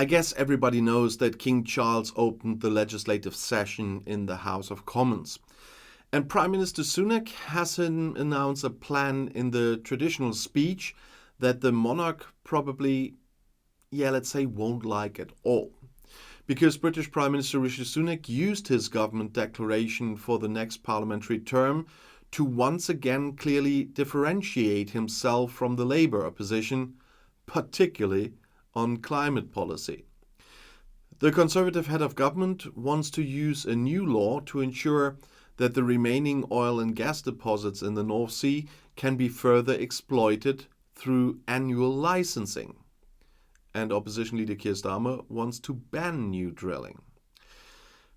I guess everybody knows that King Charles opened the legislative session in the House of Commons. And Prime Minister Sunak has announced a plan in the traditional speech that the monarch probably, let's say, won't like at all. Because British Prime Minister Rishi Sunak used his government declaration for the next parliamentary term to once again clearly differentiate himself from the Labour opposition, particularly on climate policy. The Conservative head of government wants to use a new law to ensure that the remaining oil and gas deposits in the North Sea can be further exploited through annual licensing. And opposition leader Keir Starmer wants to ban new drilling.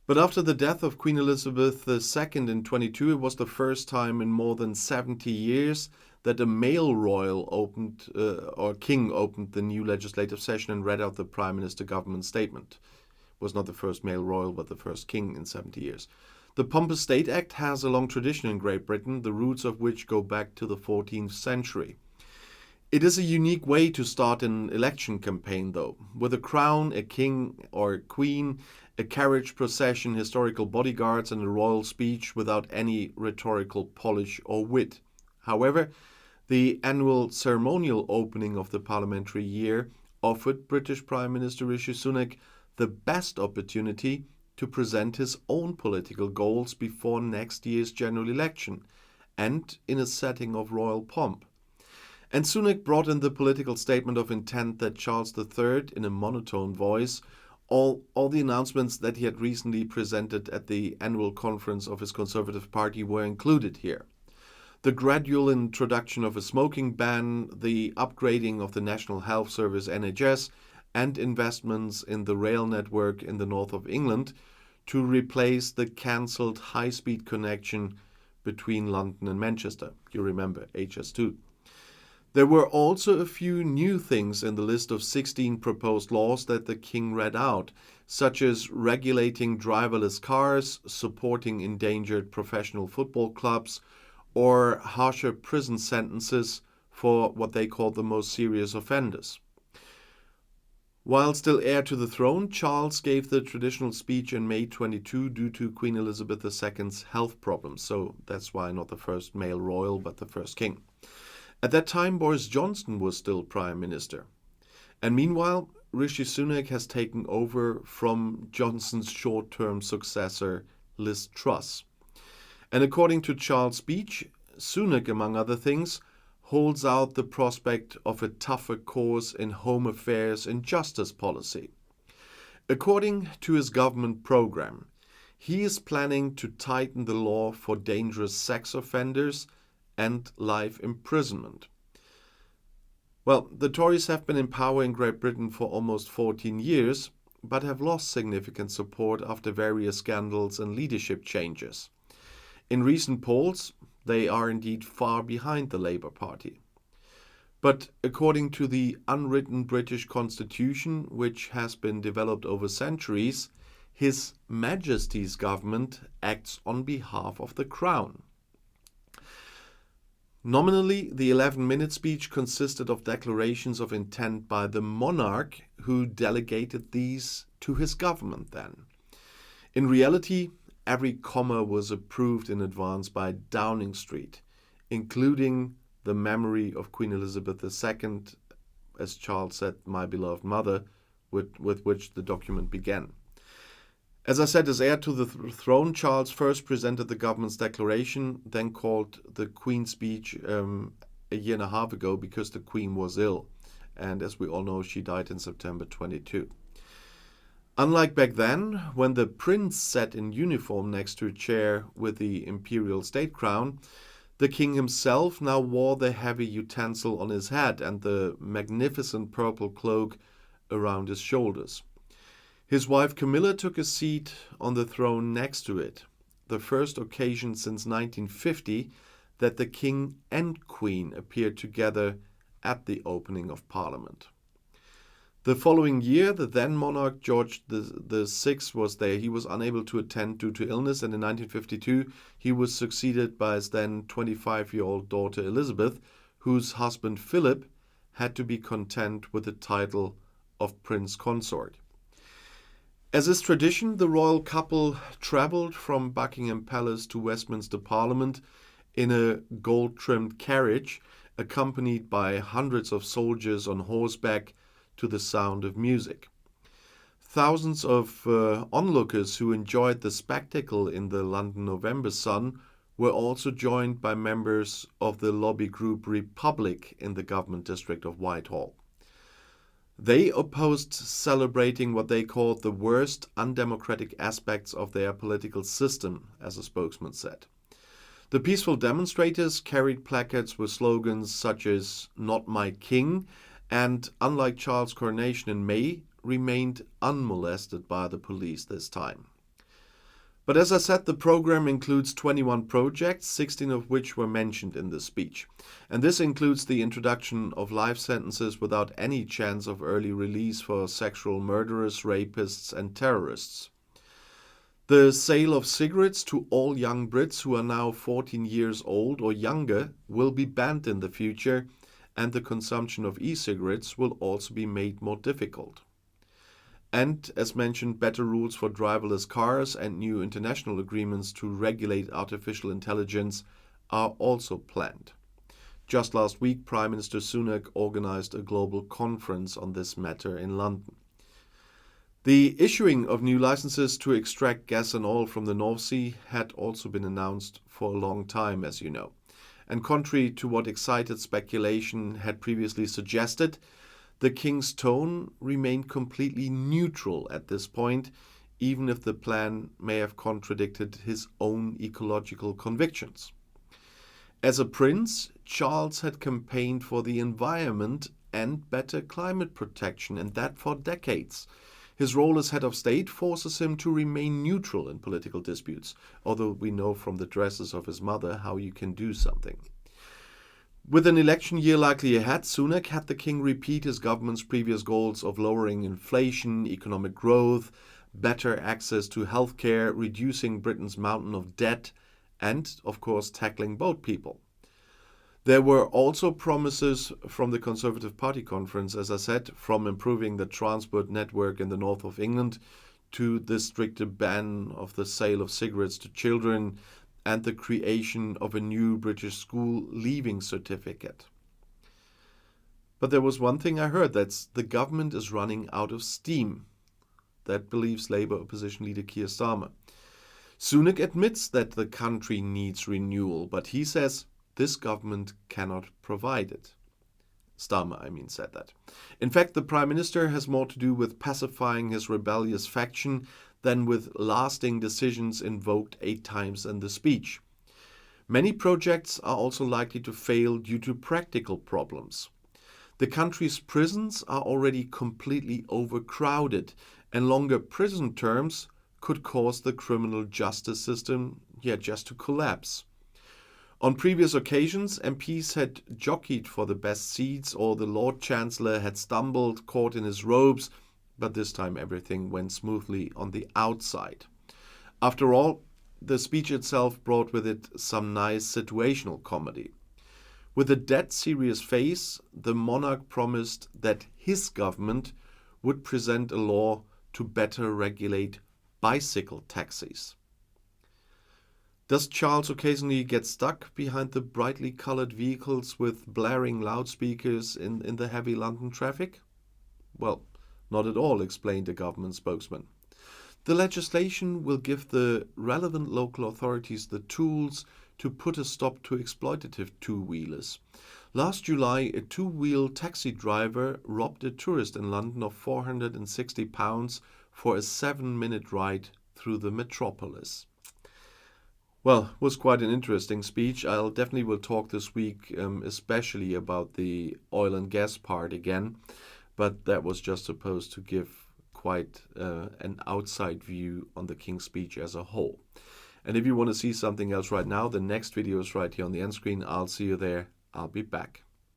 But after the death of Queen Elizabeth II in 22, it was the first time in more than 70 years that a male royal king opened the new legislative session and read out the Prime Minister government statement. It was not the first male royal, but the first king in 70 years. The Pompous State Act has a long tradition in Great Britain, the roots of which go back to the 14th century. It is a unique way to start an election campaign, though, with a crown, a king or queen, a carriage procession, historical bodyguards, and a royal speech without any rhetorical polish or wit. However, the annual ceremonial opening of the parliamentary year offered British Prime Minister Rishi Sunak the best opportunity to present his own political goals before next year's general election, and in a setting of royal pomp. And Sunak brought in the political statement of intent that Charles III, in a monotone voice, all the announcements that he had recently presented at the annual conference of his Conservative Party were included here. The gradual introduction of a smoking ban, the upgrading of the National Health Service NHS, and investments in the rail network in the north of England to replace the cancelled high-speed connection between London and Manchester. You remember, HS2. There were also a few new things in the list of 16 proposed laws that the King read out, such as regulating driverless cars, supporting endangered professional football clubs, or harsher prison sentences for what they call the most serious offenders. While still heir to the throne, Charles gave the traditional speech in May 22 due to Queen Elizabeth II's health problems, so that's why not the first male royal, but the first king. At that time, Boris Johnson was still Prime Minister. And meanwhile, Rishi Sunak has taken over from Johnson's short-term successor, Liz Truss. And according to Charles' speech, Sunak, among other things, holds out the prospect of a tougher course in home affairs and justice policy. According to his government program, he is planning to tighten the law for dangerous sex offenders and life imprisonment. Well, the Tories have been in power in Great Britain for almost 14 years, but have lost significant support after various scandals and leadership changes. In recent polls, they are indeed far behind the Labour Party. But according to the unwritten British Constitution, which has been developed over centuries, His Majesty's government acts on behalf of the Crown. Nominally, the 11-minute speech consisted of declarations of intent by the monarch, who delegated these to his government then. In reality, every comma was approved in advance by Downing Street, including the memory of Queen Elizabeth II, as Charles said, my beloved mother, with which the document began. As I said, as heir to the throne, Charles first presented the government's declaration, then called the Queen's speech a year and a half ago because the Queen was ill. And as we all know, she died in September 22. Unlike back then, when the prince sat in uniform next to a chair with the imperial state crown, the king himself now wore the heavy utensil on his head and the magnificent purple cloak around his shoulders. His wife Camilla took a seat on the throne next to it, the first occasion since 1950 that the king and queen appeared together at the opening of Parliament. The following year, the then monarch George VI was there. He was unable to attend due to illness, and in 1952 he was succeeded by his then 25-year-old daughter Elizabeth, whose husband Philip had to be content with the title of Prince Consort. As is tradition, the royal couple travelled from Buckingham Palace to Westminster Parliament in a gold-trimmed carriage, accompanied by hundreds of soldiers on horseback to the sound of music. Thousands of onlookers who enjoyed the spectacle in the London November sun were also joined by members of the lobby group Republic in the government district of Whitehall. They opposed celebrating what they called the worst undemocratic aspects of their political system, as a spokesman said. The peaceful demonstrators carried placards with slogans such as "Not My King" and, unlike Charles' coronation in May, remained unmolested by the police this time. But as I said, the program includes 21 projects, 16 of which were mentioned in the speech. And this includes the introduction of life sentences without any chance of early release for sexual murderers, rapists, and terrorists. The sale of cigarettes to all young Brits who are now 14 years old or younger will be banned in the future, and the consumption of e-cigarettes will also be made more difficult. And, as mentioned, better rules for driverless cars and new international agreements to regulate artificial intelligence are also planned. Just last week, Prime Minister Sunak organized a global conference on this matter in London. The issuing of new licenses to extract gas and oil from the North Sea had also been announced for a long time, as you know. And contrary to what excited speculation had previously suggested, the King's tone remained completely neutral at this point, even if the plan may have contradicted his own ecological convictions. As a prince, Charles had campaigned for the environment and better climate protection, and that for decades. His role as head of state forces him to remain neutral in political disputes, although we know from the dresses of his mother how you can do something. With an election year likely ahead, Sunak had the king repeat his government's previous goals of lowering inflation, economic growth, better access to healthcare, reducing Britain's mountain of debt, and, of course, tackling boat people. There were also promises from the Conservative Party conference, as I said, from improving the transport network in the north of England to the stricter ban of the sale of cigarettes to children, and the creation of a new British school leaving certificate. But there was one thing I heard, that's the government is running out of steam. That believes Labour opposition leader Keir Starmer. Sunak admits that the country needs renewal, but he says this government cannot provide it. Starmer, said that. In fact, the Prime Minister has more to do with pacifying his rebellious faction than with lasting decisions invoked 8 times in the speech. Many projects are also likely to fail due to practical problems. The country's prisons are already completely overcrowded, and longer prison terms could cause the criminal justice system just to collapse. On previous occasions, MPs had jockeyed for the best seats, or the Lord Chancellor had stumbled, caught in his robes, but this time everything went smoothly on the outside. After all, the speech itself brought with it some nice situational comedy. With a dead serious face, the monarch promised that his government would present a law to better regulate bicycle taxis. Does Charles occasionally get stuck behind the brightly colored vehicles with blaring loudspeakers in the heavy London traffic? Well, not at all, explained a government spokesman. The legislation will give the relevant local authorities the tools to put a stop to exploitative two-wheelers. Last July, a two-wheel taxi driver robbed a tourist in London of £460 for a 7-minute ride through the metropolis. Well, it was quite an interesting speech. I definitely will talk this week especially about the oil and gas part again. But that was just supposed to give quite an outside view on the King's speech as a whole. And if you want to see something else right now, the next video is right here on the end screen. I'll see you there. I'll be back.